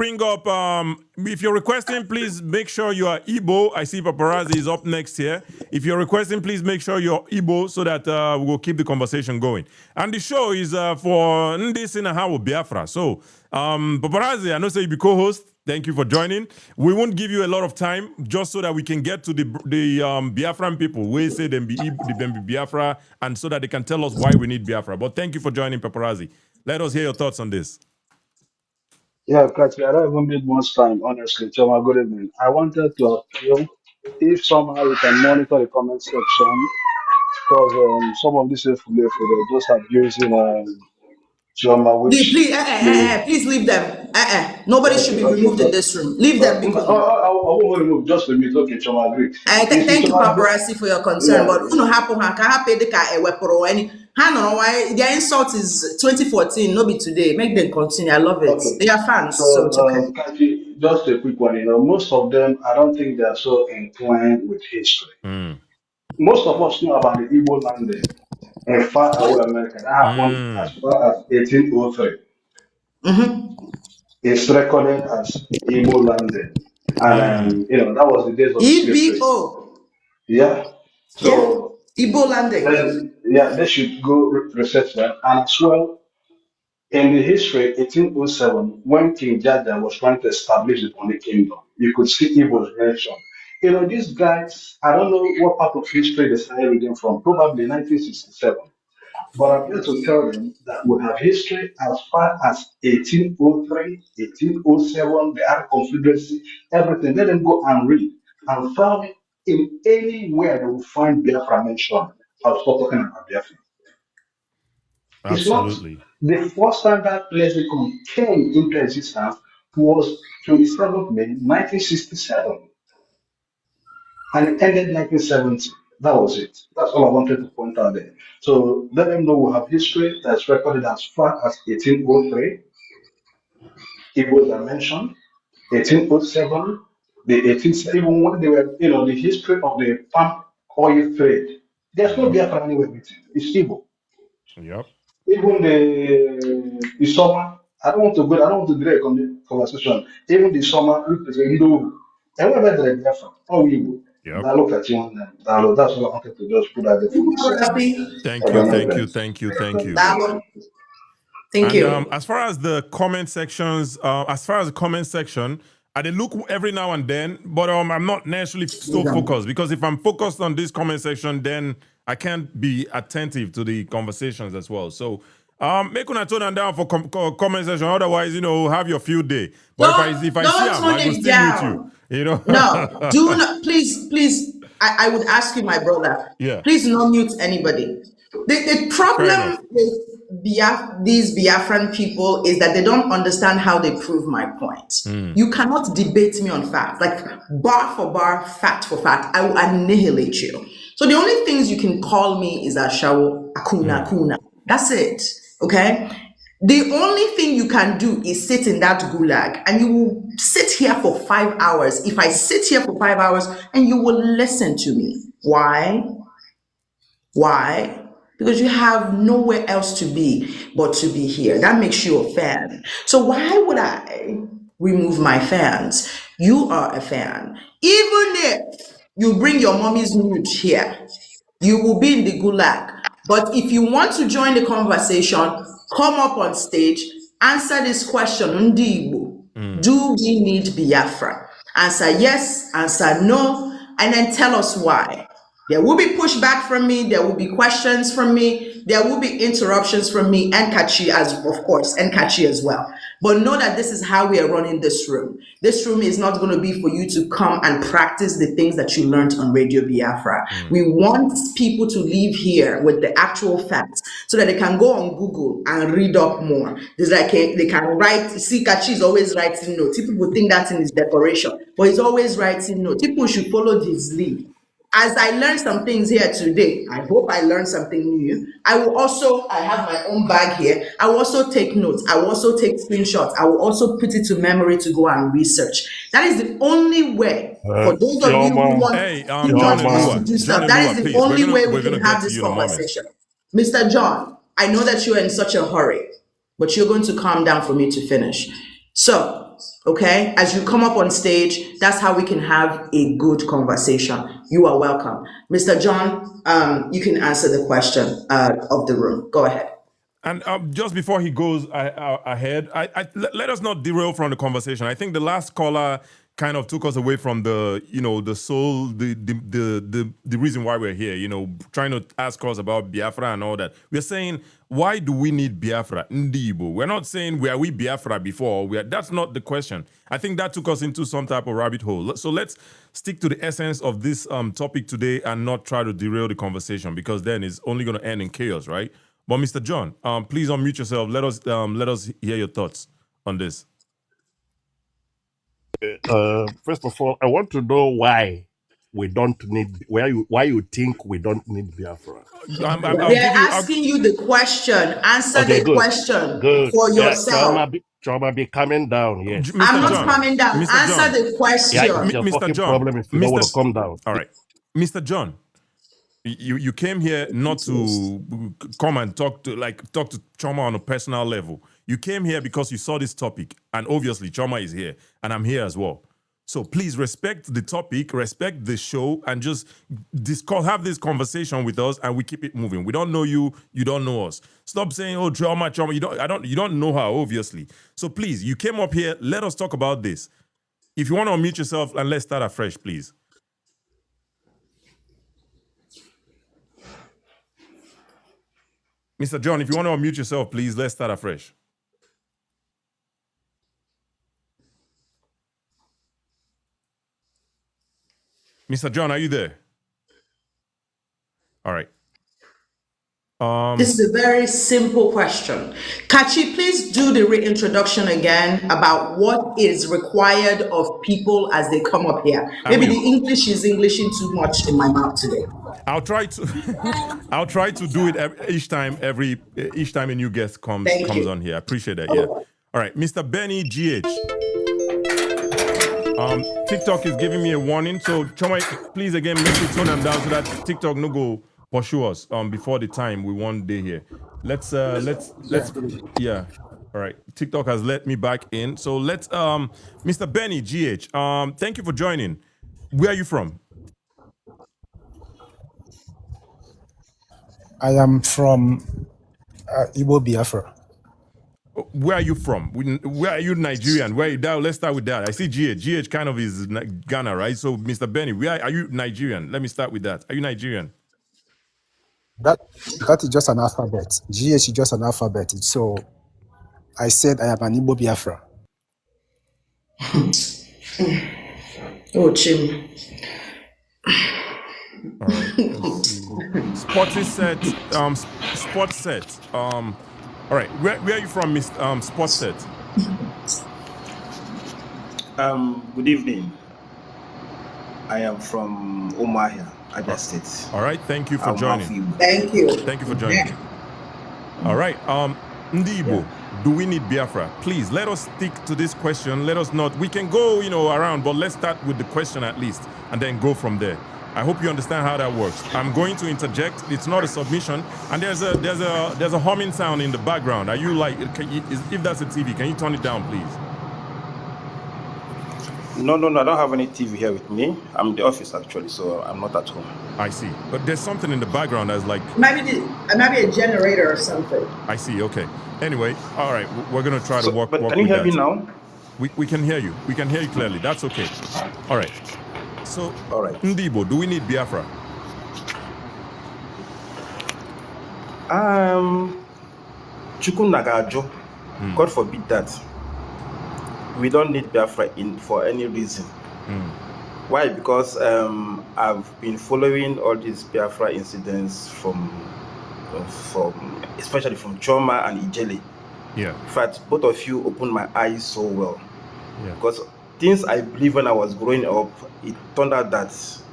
bring up, if you're requesting, please make sure you are Igbo. I see Paparazzi is up next here. If you're requesting, please make sure you're Igbo so that we'll keep the conversation going. And the show is for Ndi Biafra. So, Paparazzi, I know say you be co-host. Thank you for joining. We won't give you a lot of time just so that we can get to the Biafran people. We say them be Biafra, and so that they can tell us why we need Biafra. But thank you for joining, Paparazzi. Let us hear your thoughts on this. Yeah, Katri, I don't even need much time, honestly. Choma, good evening. I wanted to appeal if somehow you can monitor the comment section, because some of these people, they're just abusing Choma, which Please leave them. Nobody should be removed in this room. Leave them. I won't remove just a minute. Okay, Choma, agree. Thank you, Paparazzi, for your concern. But their insult is 2014, no be today. Make them continue. I love it. Okay. They are fans, so it's okay. Katri, just a quick one. Most of them, I don't think they are so inclined with history. Most of us know about the Igbo landing in far away America. That happened as far as 1803. It's recorded as Igbo landing. And that was the days of EBO. Yeah. So Igbo landing. They should go research that. And as well, in the history, 1807, when King Jaja was trying to establish the Oni Kingdom, you could see Igbo's reaction. These guys, I don't know what part of history they started reading from, probably 1967. But I'm here to tell them that we have history as far as 1803, 1807, the Arab Confederacy, everything. Let them go and read and find in anywhere they will find Biafra mentioned. I'll stop talking about Biafra. Absolutely. It's not the first time that lexicon came into existence was 27th May 1967. And it ended 1970. That was it. That's all I wanted to point out there. So let them know we have history that's recorded as far as 1803. Igbo dimension, 1807, the 18th, even when they were, the history of the palm oil trade. There's no Biafra anywhere written. It's Igbo. Yep. Even the summer, I don't want to drag on the conversation. Even the summer, and where the Biafra, all Igbo. Yep. I look at you and that's what I wanted to just put out there for you. Thank you. As far as the comment sections, I look every now and then, but I'm not necessarily so focused, because if I'm focused on this comment section, then I can't be attentive to the conversations as well. So make una turn them down for comment section. Otherwise, have your field day. But if I see them, I will still mute you. No, do not. Please. I would ask you, my brother. Yeah. Please not mute anybody. The problem with these Biafran people is that they don't understand how they prove my point. You cannot debate me on fact, like bar for bar, fact for fact. I will annihilate you. So the only things you can call me is Ashawo, Akuna. That's it. Okay? The only thing you can do is sit in that gulag, and you will sit here for 5 hours. If I sit here for 5 hours, and you will listen to me. Why? Because you have nowhere else to be but to be here. That makes you a fan. So why would I remove my fans? You are a fan. Even if you bring your mommy's nude here, you will be in the gulag. But if you want to join the conversation, come up on stage, answer this question, Ndigbo. Do we need Biafra? Answer yes, answer no, and then tell us why. There will be pushback from me, there will be questions from me, there will be interruptions from me, and Kachi as well. But know that this is how we are running this room. This room is not going to be for you to come and practice the things that you learned on Radio Biafra. We want people to leave here with the actual facts so that they can go on Google and read up more. It's like they can write. See, Kachi is always writing notes. People think that's in his decoration, but he's always writing notes. People should follow his lead. As I learned some things here today, I hope I learned something new. I have my own bag here. I will also take notes. I will also take screenshots. I will also put it to memory to go and research. That is the only way for those of you who want to do stuff. That is the only way we can have this conversation. Mr. John, I know that you're in such a hurry, but you're going to calm down for me to finish. So Okay, as you come up on stage, that's how we can have a good conversation. You are welcome. Mr. John, you can answer the question of the room. Go ahead. And just before he goes ahead, let us not derail from the conversation. I think the last caller kind of took us away from the, the soul, the reason why we're here, trying to ask us about Biafra and all that. We're saying, why do we need Biafra? Ndigbo. We're not saying, were we Biafra before? That's not the question. I think that took us into some type of rabbit hole. So let's stick to the essence of this topic today and not try to derail the conversation, because then it's only going to end in chaos, right? But Mr. John, please unmute yourself. Let us hear your thoughts on this. First of all, I want to know why we don't need. Why you think we don't need Biafra? They're asking you the question. Answer the question for yourself. Chioma, be coming down. Yes. I'm not coming down. Answer the question. Yeah, it's a fucking problem if you don't want to come down. All right, Mr. John. You came here not to come and talk to Chioma on a personal level. You came here because you saw this topic, and obviously Chioma is here, and I'm here as well. So please respect the topic, respect the show, and just have this conversation with us, and we keep it moving. We don't know you, you don't know us. Stop saying, "Oh, Chioma, you don't know her, obviously." So please, you came up here. Let us talk about this. If you want to unmute yourself, and let's start afresh, please. Mr. John, if you want to unmute yourself, please, let's start afresh. Mr. John, are you there? All right. This is a very simple question. Kachi, please do the reintroduction again about what is required of people as they come up here. Maybe the English is Englishing too much in my mouth today. I'll try to do it each time a new guest comes on here. I appreciate that. Yeah. All right, Mr. Benny GH. TikTok is giving me a warning, so Chioma, please again make sure tone them down so that TikTok no go pursue us before the time we want day here. Let's yeah. All right, TikTok has let me back in, so let's Mr. Benny GH. Thank you for joining. Where are you from? I am from Igbo Biafra. Where are you from? Where are you Nigerian? Let's start with that. I see GH. GH kind of is Ghana, right? So, Mr. Benny, where are you Nigerian? Let me start with that. Are you Nigerian? That is just an alphabet. GH is just an alphabet. So, I said I am an Igbo Biafra. Oh, Chim. All right. Sports set. All right. Where are you from, Miss Sports set? Good evening. I am from Omahia, Abia State. All right. Thank you for joining. Thank you. Thank you for joining. Yeah. All right. Ndigbo, do we need Biafra? Please let us stick to this question. Let us not. We can go, around, but let's start with the question at least, and then go from there. I hope you understand how that works. I'm going to interject. It's not a submission, and there's a humming sound in the background. Are you if that's a TV, can you turn it down, please? No, I don't have any TV here with me. I'm in the office actually, so I'm not at home. I see, but there's something in the background that's like maybe a generator or something. I see. Okay. Anyway, all right, we're gonna try to walk. But can you hear me now? We can hear you. We can hear you clearly. That's okay. All right. So, all right. Ndigbo, do we need Biafra? Chukunagajo. God forbid that. We don't need Biafra for any reason. Why? Because I've been following all these Biafra incidents from especially from Chioma and Ijele. Yeah. In fact, both of you opened my eyes so well. Yeah. Because things I believe when I was growing up, it turned out that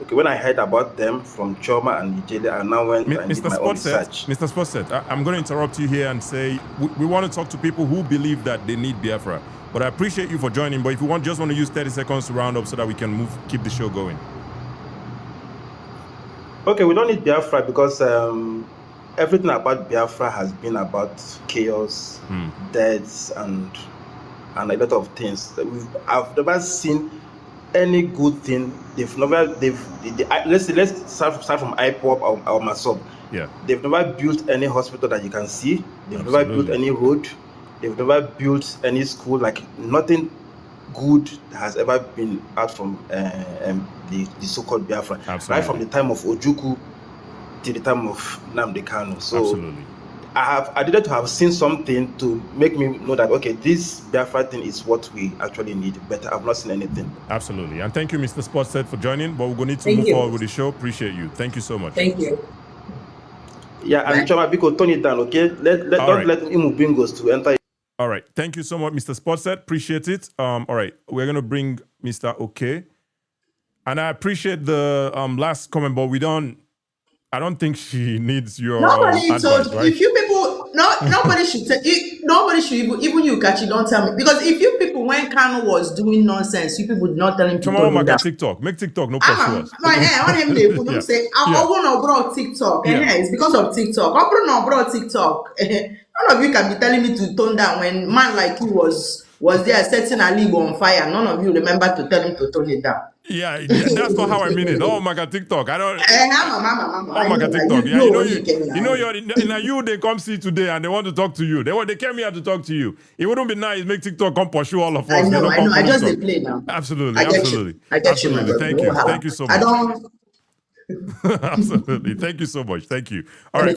when I heard about them from Chioma and Ijele, I now went and did my own research. Mr. Sportset, I'm going to interrupt you here and say we want to talk to people who believe that they need Biafra. But I appreciate you for joining. But if you just want to use 30 seconds to round up so that we can keep the show going. Okay, we don't need Biafra because everything about Biafra has been about chaos, deaths, and and a lot of things. I've never seen any good thing. Let's start from IPOP or MASOB. Yeah. They've never built any hospital that you can see. They've Absolutely. never built any road. They've never built any school. Like nothing good has ever been out from the so-called Biafra. Absolutely. Right from the time of Ojukwu to the time of Nnamdi Kanu. So absolutely. I needed to have seen something to make me know that, okay, this Biafra thing is what we actually need, but I've not seen anything. Absolutely. And thank you, Mr. Sportset, for joining, but we're going to need to move forward with the show. Appreciate you. Thank you so much. Thank you. Yeah, and Chioma, Biko, turn it down, okay? Don't let Imu Bingos to enter. All right. Thank you so much, Mr. Sportset. Appreciate it. All right. We're going to bring Mr. OK. And I appreciate the last comment, but I don't think she needs your advice, right? If you people, nobody should tell you, nobody should even you, Kachi, don't tell me. Because if you people, when Kanu was doing nonsense, you people did not tell him to do that. TikTok. Make TikTok, no pursue us. On him, they couldn't say, I want to brought TikTok. It's because of TikTok. I brought TikTok. None of you can be telling me to tone down when man like you was there setting a league on fire. None of you remember to tell him to tone it down. Yeah, that's not how I mean it. Oh my God, TikTok. I don't. Oh my God, TikTok. Yeah, you they come see today and they want to talk to you. They came here to talk to you. It wouldn't be nice make TikTok come pursue all of us. I know. I just they play now. Absolutely, I get absolutely. You. I get you. Thank you so much. I don't. Absolutely. Thank you so much. Thank you. All right.